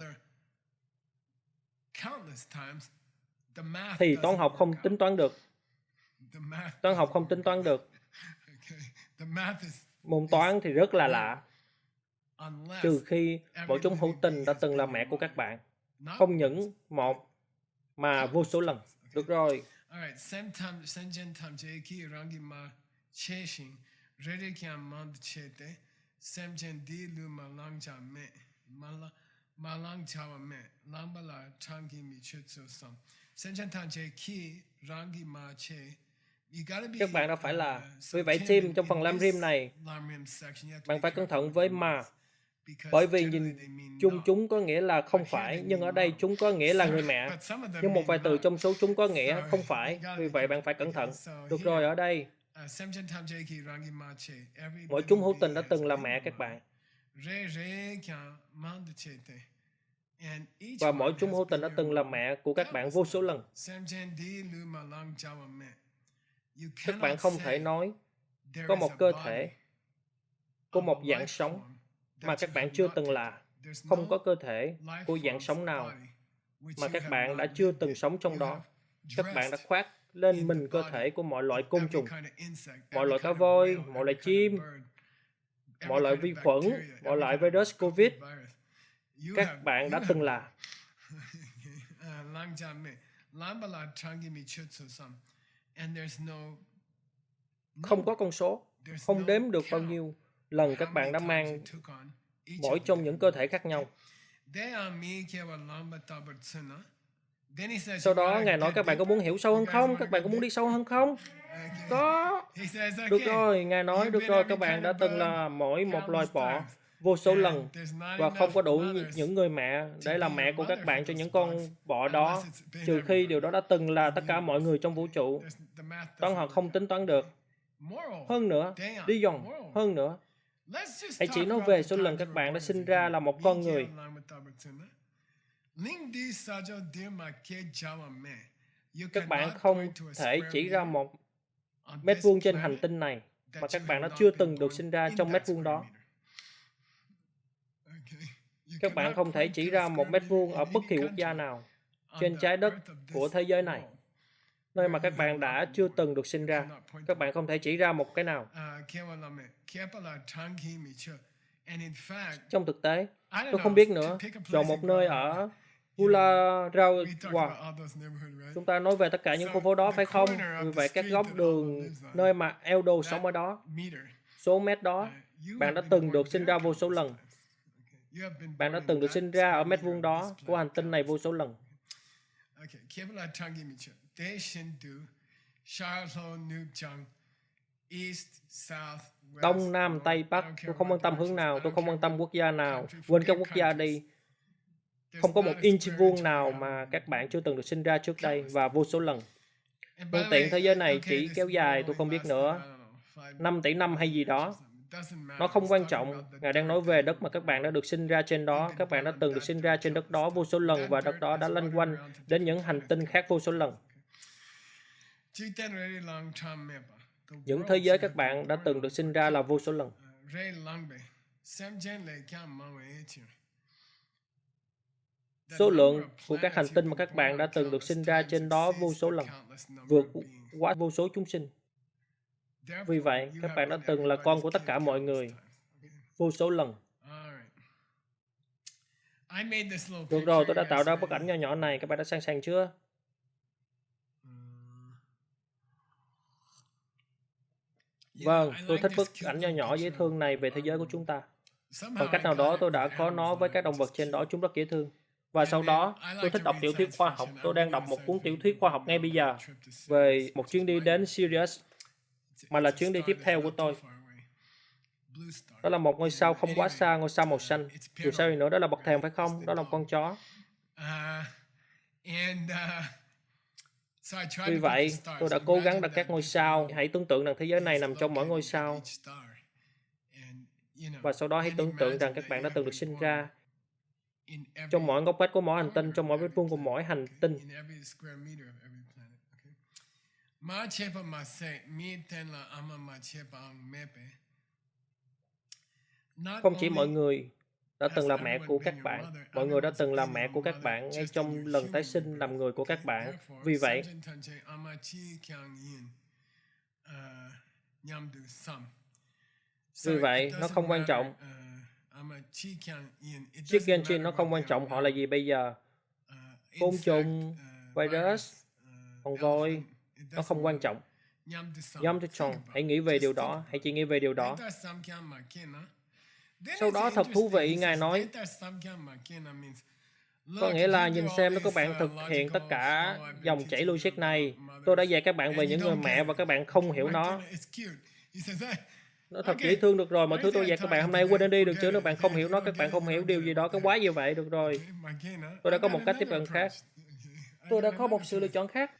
thì toán học không tính toán được. Toán học không tính toán được. Môn toán thì rất là lạ. Trừ khi mỗi chúng hữu tình đã từng là mẹ của các bạn. Không những một, mà vô số lần. Được rồi. Các bạn đã phải là, vì vậy team trong phần Lam Rim này, bạn phải cẩn thận với mà. Bởi vì nhìn chung chúng có nghĩa là không phải, nhưng ở đây chúng có nghĩa là người mẹ. Nhưng một vài từ trong số chúng có nghĩa không phải, vì vậy bạn phải cẩn thận. Được rồi, ở đây, mỗi chúng hữu tình đã từng là mẹ các bạn. Và mỗi chúng hữu tình đã từng là mẹ của các bạn vô số lần. Các bạn không thể nói có một cơ thể, có một dạng sống mà các bạn chưa từng là. Không có cơ thể của dạng sống nào mà các bạn đã chưa từng sống trong đó. Các bạn đã khoác lên mình cơ thể của mọi loại côn trùng, mọi loại cá voi, mọi loại chim, mọi loại vi khuẩn, mọi loại virus COVID. Các bạn đã từng là. Không có con số, không đếm được bao nhiêu lần các bạn đã mang mỗi trong những cơ thể khác nhau. Sau đó Ngài nói các bạn có muốn hiểu sâu hơn không? Các bạn có muốn đi sâu hơn không? Có. Được rồi, Ngài nói được rồi, các bạn đã từng là mỗi một loài bọ vô số lần và không có đủ những người mẹ để làm mẹ của các bạn cho những con bọ đó, trừ khi điều đó đã từng là tất cả mọi người trong vũ trụ. Toán học không tính toán được. Hơn nữa, đi dòng, hơn nữa. Hãy chỉ nói về số lần các bạn đã sinh ra là một con người. Các bạn không thể chỉ ra một mét vuông trên hành tinh này mà các bạn đã chưa từng được sinh ra trong mét vuông đó. Các bạn không thể chỉ ra một mét vuông ở bất kỳ quốc gia nào trên trái đất của thế giới này, nơi mà các bạn đã chưa từng được sinh ra. Các bạn không thể chỉ ra một cái nào. Trong thực tế, tôi không biết nữa. Chọn một nơi ở Bularawa. Chúng ta nói về tất cả những khu phố đó, phải không? Vì vậy, các góc đường nơi mà Eldo sống ở đó, số mét đó, bạn đã từng được sinh ra vô số lần. Bạn đã từng được sinh ra ở mét vuông đó của hành tinh này vô số lần. Đông, Nam, Tây, Bắc, tôi không quan tâm hướng nào, tôi không quan tâm quốc gia nào, quên các quốc gia đi. Không có một inch vuông nào mà các bạn chưa từng được sinh ra trước đây và vô số lần. Nhân tiện thế giới này chỉ kéo dài, tôi không biết nữa, 5 tỷ năm hay gì đó. Nó không quan trọng. Ngài đang nói về đất mà các bạn đã được sinh ra trên đó. Các bạn đã từng được sinh ra trên đất đó vô số lần và đất đó đã lanh quanh đến những hành tinh khác vô số lần. Những thế giới các bạn đã từng được sinh ra là vô số lần. Số lượng của các hành tinh mà các bạn đã từng được sinh ra trên đó vô số lần, vượt quá vô số chúng sinh. Vì vậy, các bạn đã từng là con của tất cả mọi người vô số lần. Được rồi, tôi đã tạo ra bức ảnh nhỏ nhỏ này. Các bạn đã sẵn sàng chưa? Vâng, tôi thích bức ảnh nhỏ nhỏ dễ thương này về thế giới của chúng ta. Bằng cách nào đó tôi đã có nó với các động vật trên đó, chúng rất dễ thương. Và sau đó, tôi thích đọc tiểu thuyết khoa học. Tôi đang đọc một cuốn tiểu thuyết khoa học ngay bây giờ về một chuyến đi đến Sirius, mà là chuyến đi tiếp theo của tôi. Đó là một ngôi sao không quá xa, ngôi sao màu xanh. Dù sao thì nữa, đó là bậc thềm phải không? Đó là một con chó. Vì vậy, tôi đã cố gắng đặt các ngôi sao. Hãy tưởng tượng rằng thế giới này nằm trong mỗi ngôi sao. Và sau đó hãy tưởng tượng rằng các bạn đã từng được sinh ra trong mỗi ngóc ngách của mỗi hành tinh, trong mỗi mét vuông của mỗi hành tinh. Không chỉ mọi người đã từng là mẹ của các bạn, mọi người đã từng là mẹ của các bạn ngay trong lần tái sinh làm người của các bạn. Vì vậy, nó không quan trọng. Chiếc Genshin nó không quan trọng họ là gì bây giờ. Côn trùng, virus, con voi, nó không quan trọng. Yamcha-chon, hãy nghĩ về điều đó, hãy chỉ nghĩ về điều đó. Sau đó thật thú vị, Ngài nói, có nghĩa là nhìn xem nếu các bạn thực hiện tất cả dòng chảy logic này. Tôi đã dạy các bạn về những người mẹ và các bạn không hiểu nó. Nó thật dễ thương, được rồi. Mọi thứ tôi dạy các bạn hôm nay quên đi được chứ. Nếu bạn không hiểu nó, các bạn không hiểu điều gì đó, cái quái như vậy, được rồi. Tôi đã có một cách tiếp cận khác. Tôi đã có một sự lựa chọn khác.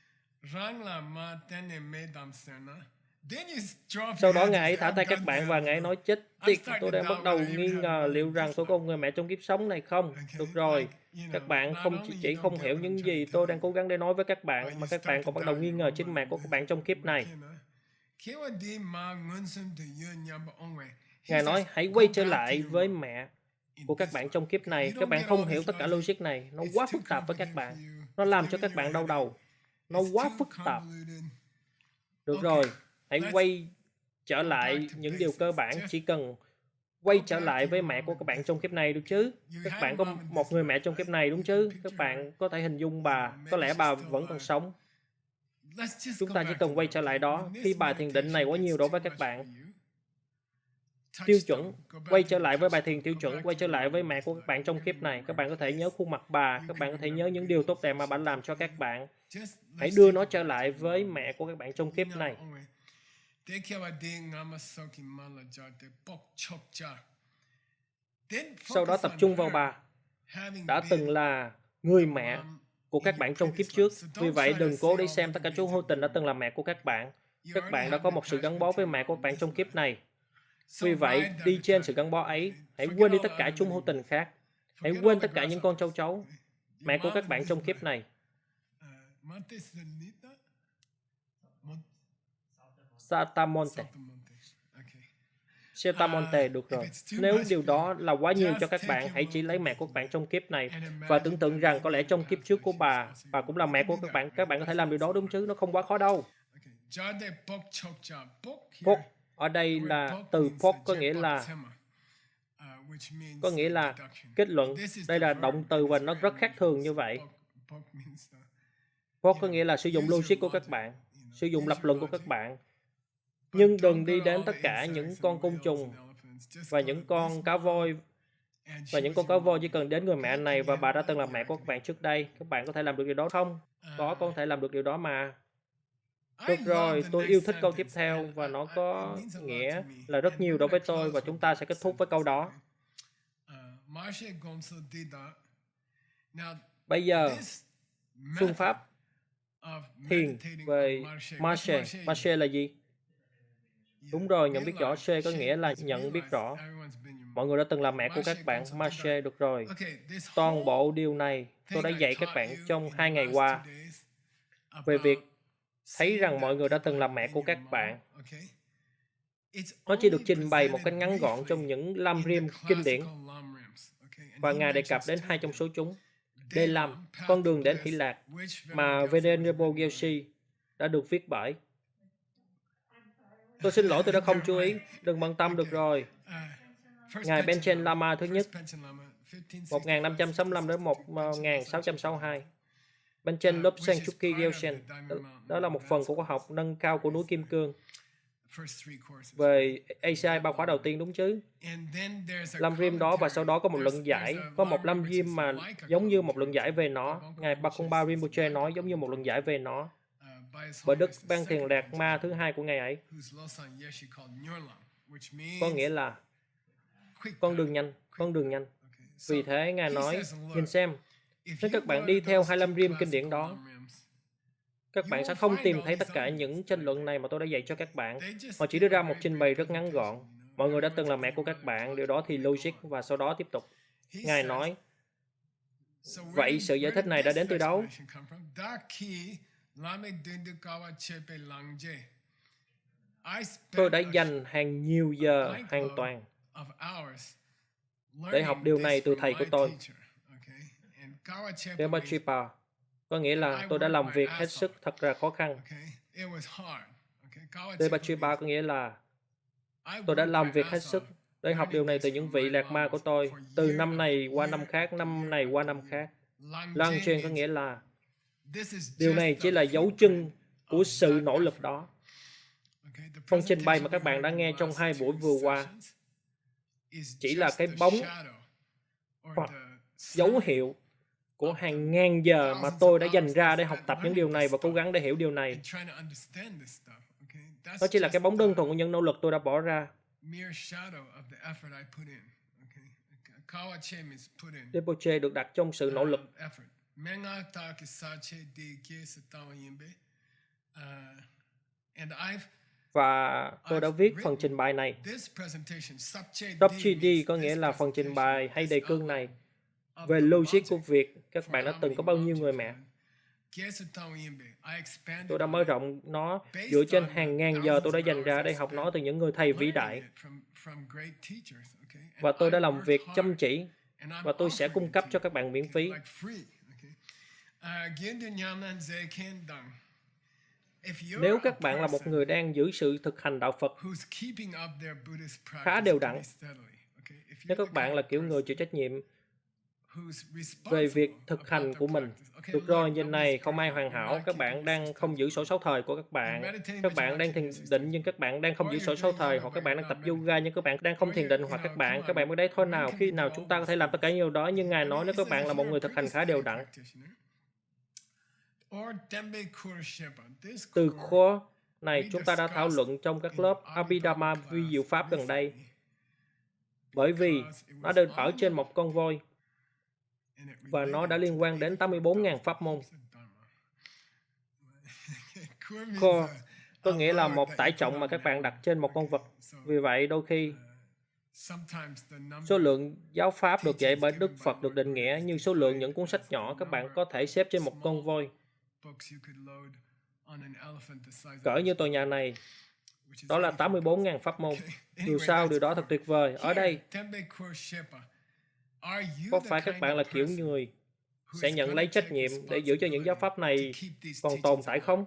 Sau đó Ngài ấy thả tay các bạn và Ngài ấy nói, chết tiệt, tôi đang bắt đầu nghi ngờ liệu rằng tôi có một người mẹ trong kiếp sống này không. Được rồi, các bạn chỉ không hiểu những gì tôi đang cố gắng để nói với các bạn, mà các bạn còn bắt đầu nghi ngờ chính mẹ của các bạn trong kiếp này. Ngài nói, hãy quay trở lại với mẹ của các bạn trong kiếp này. Các bạn không hiểu tất cả logic này. Nó quá phức tạp với các bạn. Nó làm cho các bạn đau đầu. Nó quá phức tạp. Được rồi, hãy quay trở lại những điều cơ bản. Chỉ cần quay trở lại với mẹ của các bạn trong kiếp này, được chứ? Các bạn có một người mẹ trong kiếp này, đúng chứ? Các bạn có thể hình dung bà. Có lẽ bà vẫn còn sống. Chúng ta chỉ cần quay trở lại đó. Khi bài thiền định này quá nhiều đối với các bạn. Tiêu chuẩn, quay trở lại với bài thiền tiêu chuẩn, quay trở lại với mẹ của các bạn trong kiếp này. Các bạn có thể nhớ khuôn mặt bà, các bạn có thể nhớ những điều tốt đẹp mà bà làm cho các bạn. Hãy đưa nó trở lại với mẹ của các bạn trong kiếp này. Sau đó tập trung vào bà, đã từng là người mẹ của các bạn trong kiếp trước. Vì vậy, đừng cố đi xem tất cả chú vô tình đã từng là mẹ của các bạn. Các bạn đã có một sự gắn bó với mẹ của các bạn trong kiếp này. Vì vậy, đi trên sự gắn bó ấy, hãy quên đi tất cả chúng hữu tình khác. Hãy quên tất cả những con châu chấu, mẹ của các bạn trong kiếp này. Satamonte. Satamonte, được rồi. Nếu điều đó là quá nhiều cho các bạn, hãy chỉ lấy mẹ của các bạn trong kiếp này và tưởng tượng rằng có lẽ trong kiếp trước của bà cũng là mẹ của các bạn. Các bạn có thể làm điều đó, đúng chứ? Nó không quá khó đâu. Pok ở đây là từ Pok có nghĩa là có nghĩa là kết luận. Đây là động từ và nó rất khác thường như vậy. Poke có nghĩa là sử dụng logic của các bạn, sử dụng lập luận của các bạn. Nhưng đừng đi đến tất cả những con côn trùng và những con cá voi. Và những con cá voi chỉ cần đến người mẹ này và bà đã từng là mẹ của các bạn trước đây. Các bạn có thể làm được điều đó không? Có, con thể làm được điều đó mà. Được rồi, tôi yêu thích câu tiếp theo và nó có nghĩa là rất nhiều đối với tôi và chúng ta sẽ kết thúc với câu đó. Bây giờ, phương pháp thiền về Marche. Marche là gì? Đúng rồi, nhận biết rõ. She có nghĩa là nhận biết rõ. Mọi người đã từng là mẹ của các bạn. Marche, được rồi. Toàn bộ điều này tôi đã dạy các bạn trong 2 ngày qua về việc thấy rằng mọi người đã từng là mẹ của các bạn. Nó chỉ được trình bày một cách ngắn gọn trong những Lam Rim kinh điển. Và Ngài đề cập đến 2 trong số chúng. D5, con đường đến Hy Lạc, mà Venerable Gyaltsen đã được viết bởi. Tôi xin lỗi, tôi đã không chú ý. Đừng bận tâm, được rồi. Ngài Panchen Lama thứ nhất, 1565 đến 1662. Panchen Lobsang Chukki Gyaltsen, đó là một phần của khoa học nâng cao của núi Kim Cương. Về ACI 3 khóa đầu tiên, đúng chứ? Lam Rim đó, và sau đó có một luận giải. Có một Lam Rim mà giống như một luận giải về nó. Ngài Pakumba Rinpoche nói giống như một luận giải về nó. Bởi Đức Ban Thiền Đạt Ma thứ hai của Ngài ấy. Có nghĩa là con đường nhanh, con đường nhanh. Vì thế Ngài nói, nhìn xem, nếu các bạn đi theo 2 Lam Rim kinh điển đó, các bạn sẽ không tìm thấy tất cả những tranh luận này mà tôi đã dạy cho các bạn. Họ chỉ đưa ra một trình bày rất ngắn gọn. Mọi người đã từng là mẹ của các bạn, điều đó thì logic, và sau đó tiếp tục. Ngài nói, vậy sự giải thích này đã đến từ đâu? Tôi đã dành hàng nhiều giờ hoàn toàn để học điều này từ thầy của tôi. Debachipa có nghĩa là tôi đã làm việc hết sức thật là khó khăn. Debachipa có nghĩa là tôi đã làm việc hết sức để học điều này từ những vị lạc ma của tôi, từ năm này qua năm khác, năm này qua năm khác. Langchen có nghĩa là điều này chỉ là dấu chân của sự nỗ lực đó. Phong trình bày mà các bạn đã nghe trong 2 buổi vừa qua chỉ là cái bóng hoặc dấu hiệu của hàng ngàn giờ mà tôi đã dành ra để học tập những điều này và cố gắng để hiểu điều này. Đó chỉ là cái bóng đơn thuần của những nỗ lực tôi đã bỏ ra. Rinpoche được đặt trong sự nỗ lực. Và tôi đã viết phần trình bày này. Subchidi có nghĩa là phần trình bày hay đề cương này về logic của việc các bạn đã từng có bao nhiêu người mẹ. Tôi đã mở rộng nó dựa trên hàng ngàn giờ tôi đã dành ra để học nó từ những người thầy vĩ đại. Và tôi đã làm việc chăm chỉ và tôi sẽ cung cấp cho các bạn miễn phí. Nếu các bạn là một người đang giữ sự thực hành đạo Phật khá đều đặn, nếu các bạn là kiểu người chịu trách nhiệm về việc thực hành của mình, được rồi, nhìn này, không ai hoàn hảo. Các bạn đang không giữ sổ 6 thời của các bạn đang thiền định nhưng các bạn đang không giữ sổ 6 thời, hoặc các bạn đang tập yoga nhưng các bạn đang không thiền định, hoặc các bạn mới đấy thôi nào, khi nào chúng ta có thể làm tất cả nhiều đó. Nhưng Ngài nói nếu các bạn là một người thực hành khá đều đặn. Từ khóa này chúng ta đã thảo luận trong các lớp Abhidhamma vi diệu pháp gần đây, bởi vì nó được ở trên một con voi và nó đã liên quan đến 84.000 pháp môn. Core có nghĩa là một tải trọng mà các bạn đặt trên một con vật. Vì vậy, đôi khi số lượng giáo pháp được dạy bởi Đức Phật được định nghĩa như số lượng những cuốn sách nhỏ các bạn có thể xếp trên một con voi. Cỡ như tòa nhà này, đó là 84.000 pháp môn. Dù sao, điều đó thật tuyệt vời. Ở đây, có phải các bạn là kiểu người sẽ nhận lấy trách nhiệm để giữ cho những giáo pháp này còn tồn tại không?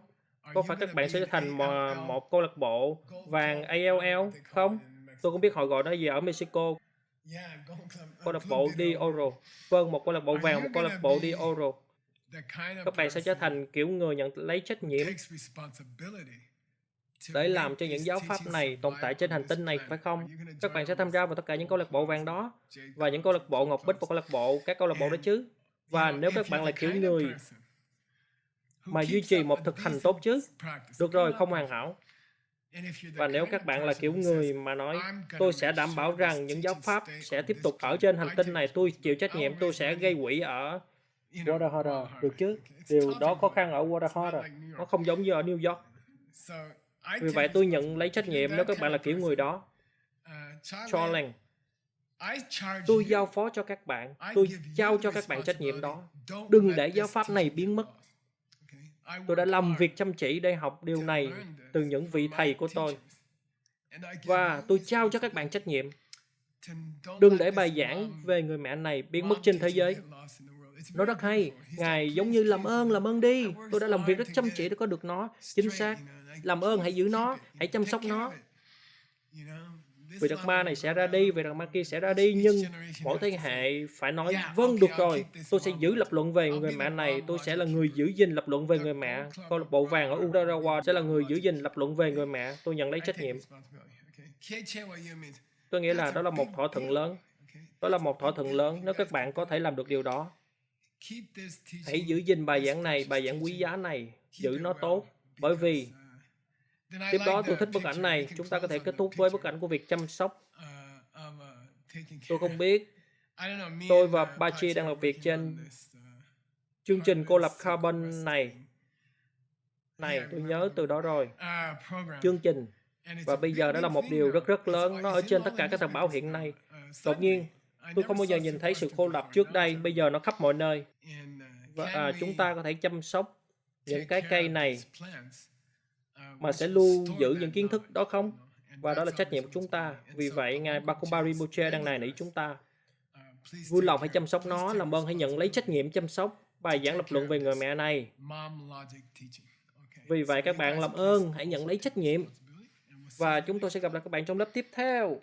Có phải các bạn sẽ thành một câu lạc bộ vàng ALL không? Tôi không biết họ gọi nó gì ở Mexico. Câu lạc bộ đi Oro. Vâng, một câu lạc bộ vàng, một câu lạc bộ đi Oro. Các bạn sẽ trở thành kiểu người nhận lấy trách nhiệm để làm cho những giáo pháp này tồn tại trên hành tinh này, phải không? Các bạn sẽ tham gia vào tất cả những câu lạc bộ vàng đó, và những câu lạc bộ Ngọc Bích và câu lạc bộ, các câu lạc bộ đó chứ. Và nếu các bạn là kiểu người mà duy trì một thực hành tốt chứ, được rồi, không hoàn hảo. Và nếu các bạn là kiểu người mà nói, tôi sẽ đảm bảo rằng những giáo pháp sẽ tiếp tục ở trên hành tinh này, tôi chịu trách nhiệm, tôi sẽ gây quỹ ở Waterhouse, được chứ? Điều đó khó khăn ở Waterhouse, nó không giống như ở New York. Vì vậy tôi nhận lấy trách nhiệm nếu các bạn là kiểu người đó. Charlie, tôi giao phó cho các bạn, tôi trao cho các bạn trách nhiệm đó. Đừng để giáo pháp này biến mất. Tôi đã làm việc chăm chỉ để học điều này từ những vị thầy của tôi. Và tôi trao cho các bạn trách nhiệm. Đừng để bài giảng về người mẹ này biến mất trên thế giới. Nó rất hay. Ngài giống như làm ơn đi. Tôi đã làm việc rất chăm chỉ để có được nó. Chính xác. Làm ơn hãy giữ nó, hãy chăm sóc nó. Vị Đạt Ma này sẽ ra đi, vị Đạt Ma kia sẽ ra đi, nhưng mỗi thế hệ phải nói, vâng, được rồi, tôi sẽ giữ lập luận về người mẹ này, tôi sẽ là người giữ gìn lập luận về người mẹ. Câu lạc bộ vàng ở Urawa sẽ là người giữ gìn lập luận về người mẹ. Tôi nhận lấy trách nhiệm. Tôi nghĩ là đó là một thỏa thuận lớn. Đó là một thỏa thuận lớn nếu các bạn có thể làm được điều đó. Hãy giữ gìn bài giảng này, bài giảng quý giá này, giữ nó tốt, bởi vì tiếp đó tôi thích bức ảnh này. Chúng ta có thể kết thúc với bức ảnh của việc chăm sóc. Tôi không biết. Tôi và Bachi đang làm việc trên chương trình cô lập carbon này. Tôi nhớ từ đó rồi. Chương trình. Và bây giờ đó là một điều rất lớn. Nó ở trên tất cả các tờ báo hiện nay. Đột nhiên, tôi không bao giờ nhìn thấy sự cô lập trước đây. Bây giờ nó khắp mọi nơi. Và chúng ta có thể chăm sóc những cái cây này mà sẽ lưu giữ những kiến thức đó không? Và đó là trách nhiệm của chúng ta. Vì vậy, Ngài Bakuba Rinpoche đang nài nỉ chúng ta. Vui lòng hãy chăm sóc nó, làm ơn hãy nhận lấy trách nhiệm chăm sóc bài giảng lập luận về người mẹ này. Vì vậy, các bạn làm ơn hãy nhận lấy trách nhiệm. Và chúng tôi sẽ gặp lại các bạn trong lớp tiếp theo.